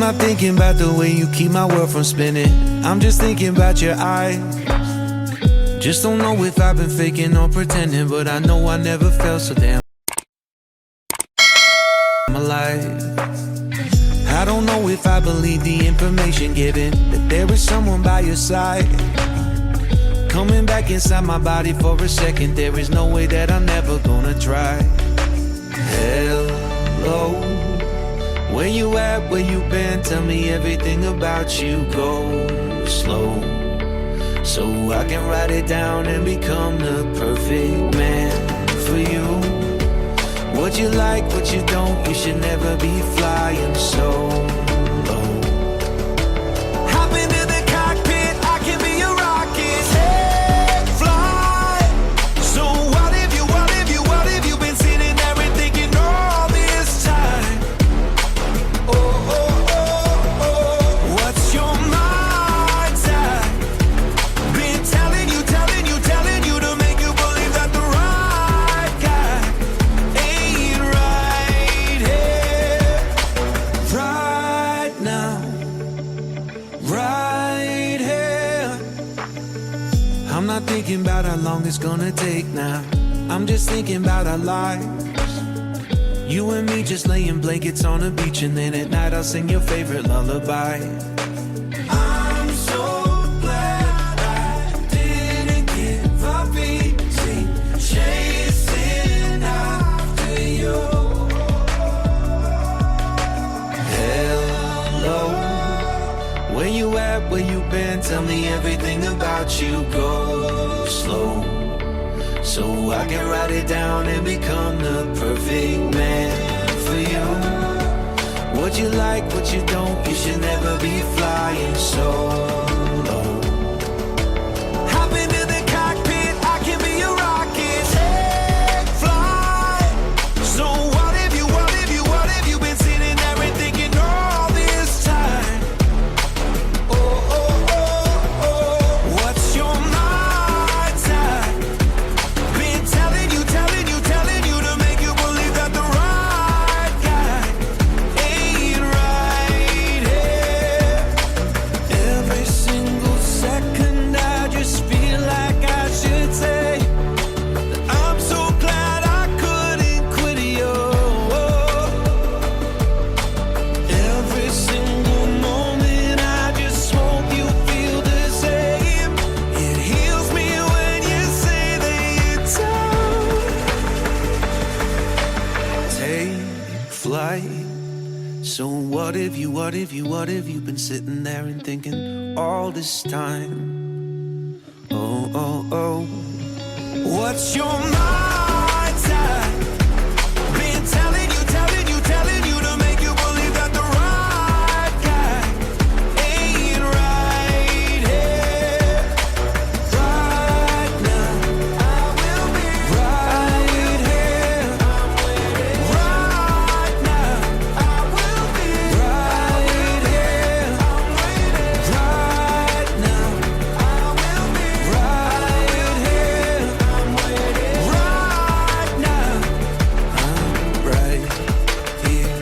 not thinking about the way you keep my world from spinning. I'm just thinking about your eyes. Just don't know if I've been faking or pretending, but I know I never felt so damn alive. I don't know if I believe the information given, that there is someone by your side, coming back inside my body for a second. There is no way that I'm never gonna try. Hello, where you at, where you been? Tell me everything about you. Go slow, so I can write it down and become the perfect man for you. What you like, what you don't, you should never be flying solo. Hop into the cockpit, I can be your rocket. Hey, fly. So what have you been sitting there and thinking all this time? Oh, oh, oh, oh, what's your mind's at? Been telling you to make you believe that the right guy ain't right here, right now, right here. I'm not thinking about how long it's gonna take now. I'm just thinking about our lives. You and me just laying blankets on the beach, and then at night I'll sing your favorite lullaby. I'm so glad I didn't give up easy, chasing after you. Hello, where you at, where you been? Tell me everything about you. Go slow, so I can write it down and become the perfect man for you. What you like, what you don't, you should never be flying solo. Hop into the cockpit, I can be your rocket. Hey, fly. So what have you been sitting there and thinking all this time? Oh, oh, oh, oh, what's your mind's at? Been telling you to make you believe that the right guy ain't right here. Every single second I just feel like I should say that I'm so glad I couldn't quit you. Every single moment I just hope you feel the same. It heals me when you say that it's time. Take flight. So what have you been sitting there and thinking all this time? Oh, oh, oh, what's your mind's at? Been telling you to make you believe that the right guy ain't right here, right now. I will be right here, right now. I will be right here, right now. I will be right here, right now. I'm right here.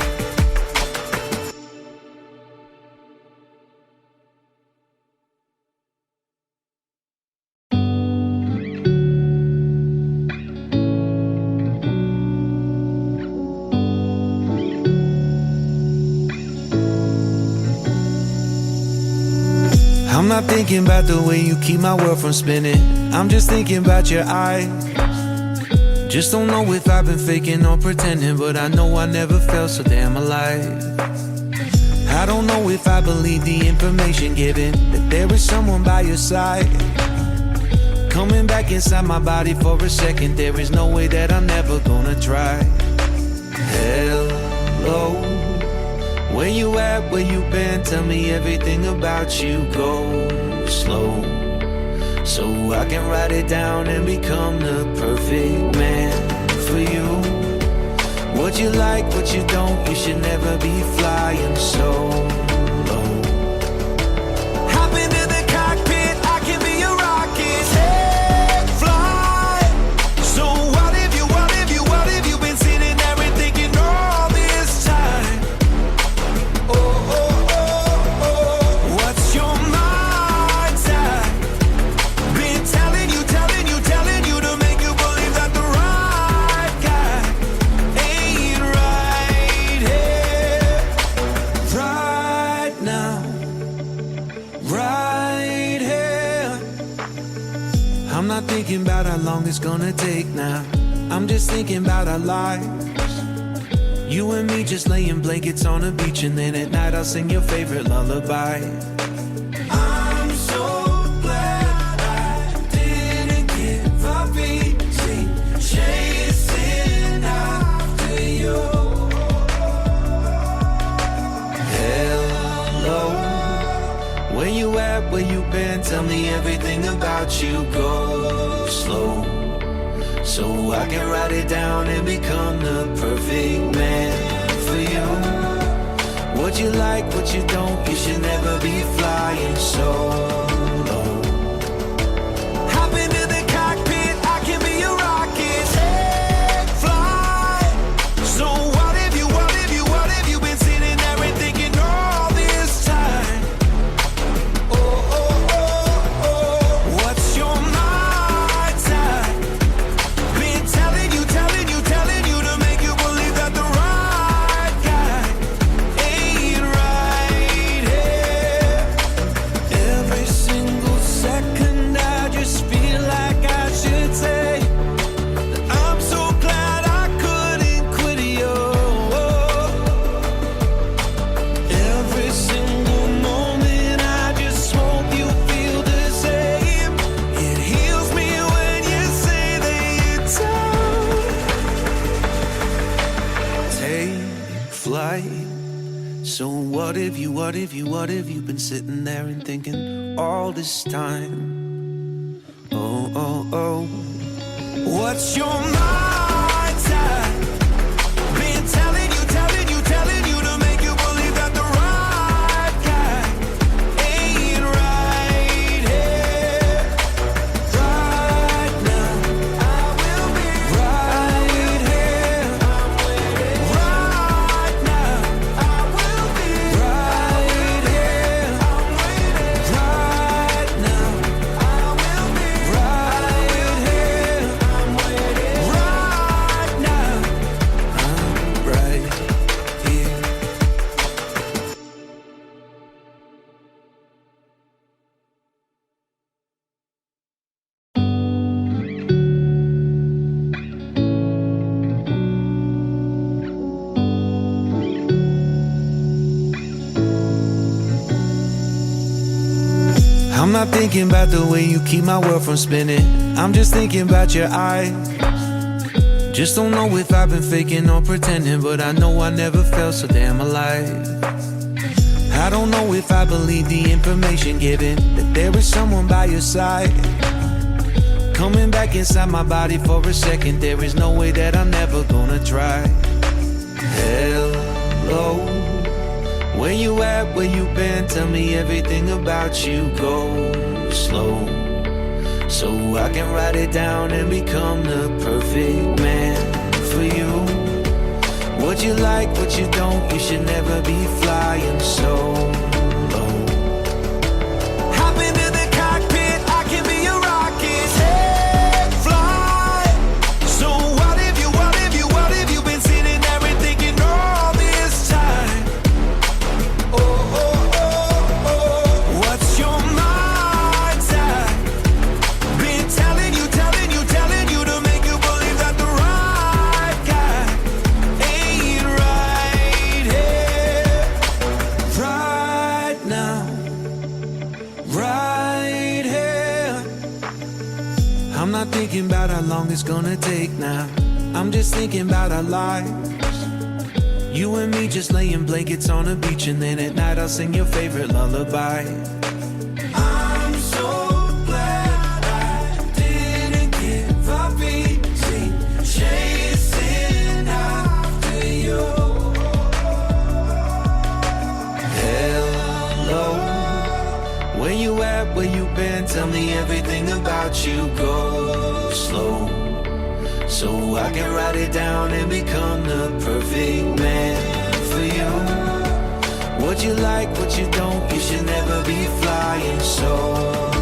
I'm not thinking about the way you keep my world from spinning. I'm just thinking about your eyes. Just don't know if I've been faking or pretending, but I know I never felt so damn alive. I don't know if I believe the information given, that there is someone by your side, coming back inside my body for a second. There is no way that I'm never gonna try. Hello, where you at, where you been? Tell me everything about you. Go slow, so I can write it down and become the perfect man for you. What you like, what you don't, you should never be flying solo. Hop into the cockpit, I can be your rocket. Hey, fly. So what have you been sitting there and thinking all this time? Oh, oh, oh. long it's gonna take now. I'm just thinking about our lives. You and me just laying blankets on the beach, and then at night I'll sing your favorite lullaby. I'm so glad I didn't give up easy, chasing after you. Hello, where you at, where you been? Tell me everything about you. Go slow, so I can write it down and become the perfect man for you. What you like, what you don't, you should never be flying solo. Hop into the cockpit, I can be your rocket. Take flight. So what if you been sitting there and thinking all this time? Oh, oh, oh, oh, what's your mind type? Been telling you to make you believe that the right guy ain't right here. Every single second I just feel like I should say that I'm so glad I couldn't quit you. Every single moment I just hope you feel the same. It heals me when you say that you're tired. Take flight. So what if you been sitting there and thinking all this time? Oh, oh, oh, what's your mind type? Been telling you to make you believe that the right guy ain't right here. Right now, I will be right here. Right now, I will be right here. Right now, I will be right here. Right now, I'm right here. I'm not thinking about the way you keep my world from spinning. I'm just thinking about your eyes. Just don't know if I've been faking or pretending, but I know I never felt so damn alive. I don't know if I believe the information given, that there is someone by your side. Coming back inside my body for a second, there is no way that I'm never gonna try. Hello, where you at, where you been? Tell me everything about you. Go slow, so I can write it down and become the perfect man for you. What you like, what you don't, you should never be flying solo. Hop into the cockpit, I can be your rocket. Take flight. So what if you been sitting there and thinking all this time? Oh, oh, oh, oh, what's your mind type? Been telling you to make you believe that the right guy ain't right here. Right now, right here. I'm not thinking about how long it's gonna take now. I'm just thinking about our lives. You and me just laying blankets on the beach, and then at night I'll sing your favorite lullaby. I'm so glad I didn't give up easy, chasing after you. Hello, where you at, where you been? Tell me everything about you. Go slow, so I can write it down and become the perfect man for you. What you like, what you don't, you should never be flying solo.